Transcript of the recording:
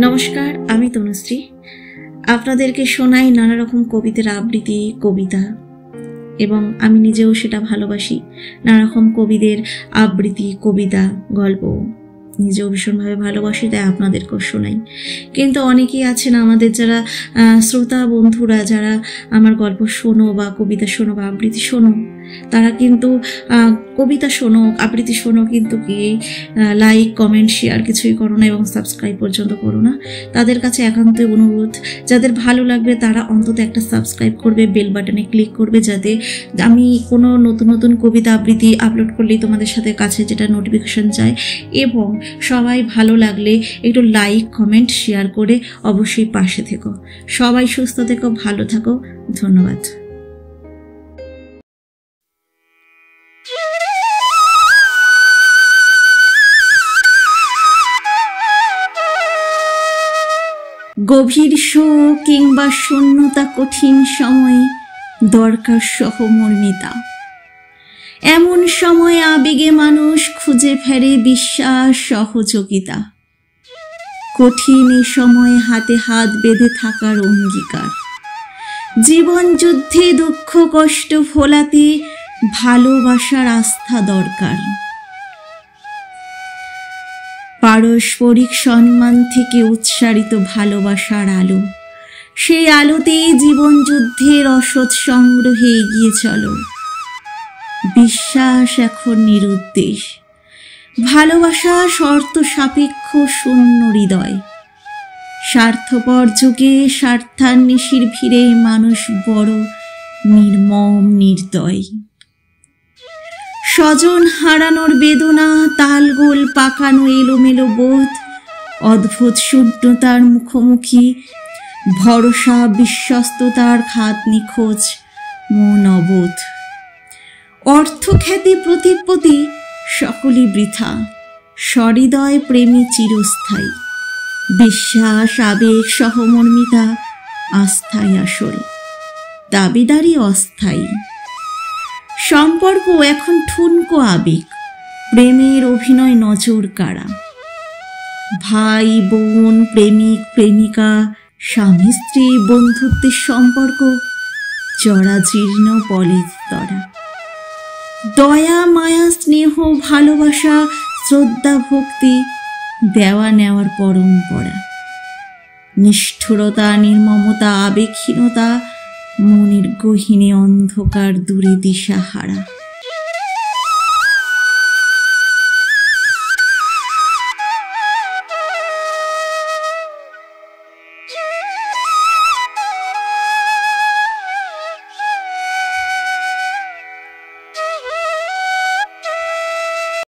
নমস্কার, আমি তনুশ্রী। আপনাদেরকে শোনাই নানা রকম কবিতার আবৃত্তি, কবিতা, এবং আমি নিজেও সেটা ভালোবাসি। নানা রকম কবিদের আবৃত্তি, কবিতা, গল্প নিজেও ভীষণভাবে ভালোবাসি, তাই আপনাদেরকেও শোনাই। কিন্তু অনেকেই আছেন আমাদের যারা শ্রোতা বন্ধুরা, যারা আমার গল্প শোনো বা কবিতা শোনো বা আবৃত্তি শোনো, তারা কিন্তু কবিতা শোনো, আবৃত্তি শোনো, কিন্তু কি লাইক, কমেন্ট, শেয়ার কিছুই করো না এবং সাবস্ক্রাইব পর্যন্ত করো না। তাদের কাছে একান্তই অনুরোধ, যাদের ভালো লাগবে তারা অন্তত একটা সাবস্ক্রাইব করবে, বেল বাটনে ক্লিক করবে, যাতে আমি কোনো নতুন নতুন কবিতা আবৃত্তি আপলোড করলেই তোমাদের সাথে কাছে যেটা নোটিফিকেশন যায়। এবং সবাই ভালো লাগলে একটু লাইক, কমেন্ট, শেয়ার করে অবশ্যই পাশে থেকো। সবাই সুস্থ থেকো, ভালো থাকো। ধন্যবাদ। গভীর শোক কিংবা শূন্যতা, কঠিন সময়ে দরকার সহমর্মিতা। এমন সময় আবেগে মানুষ খুঁজে ফেরে বিশ্বাস, সহযোগিতা। কঠিন এ সময় হাতে হাত বেঁধে থাকার অঙ্গীকার। জীবন যুদ্ধে দুঃখ কষ্ট ভোলাতে ভালোবাসার আস্থা দরকার। পারস্পরিক সম্মান থেকে উৎসারিত ভালোবাসার আলো, সেই আলোতেই জীবন যুদ্ধের রসদ সংগ্রহে এগিয়ে চলো। বিশ্বাস এখন নিরুদ্দেশ, ভালোবাসা শর্ত সাপেক্ষ, শূন্য হৃদয়। স্বার্থপর যুগে স্বার্থান্বেষীর ভিড়ে মানুষ বড় নির্মম, নির্দয়। স্বজন হারানোর বেদনা, তালগোল পাকানো এলোমেলো বোধ, অদ্ভুত শূন্যতার মুখোমুখি ভরসা, বিশ্বস্ততার খাত নিখোঁজ, মন অবোধ। অর্থখ্যাতি, প্রতিপত্তি সকলই বৃথা, সহৃদয় প্রেমী চিরস্থায়ী। বিশ্বাস, আবেগ, সহমর্মিতা আস্থাই আসল, দাবিদারি অস্থায়ী। সম্পর্ক এখন ঠুনকো আবেগ, প্রেমের অভিনয় নজর কাড়া। ভাই বোন, প্রেমিক প্রেমিকা, স্বামী স্ত্রী, বন্ধুত্বের সম্পর্ক জরাজীর্ণ পলিস্তরা। দয়া, মায়া, স্নেহ, ভালোবাসা, শ্রদ্ধা, ভক্তি, দেওয়া নেওয়ার পরম্পরা। নিষ্ঠুরতা, নির্মমতা, আবেগহীনতা, মনের গহীনে অন্ধকার, দূরে দিশাহারা।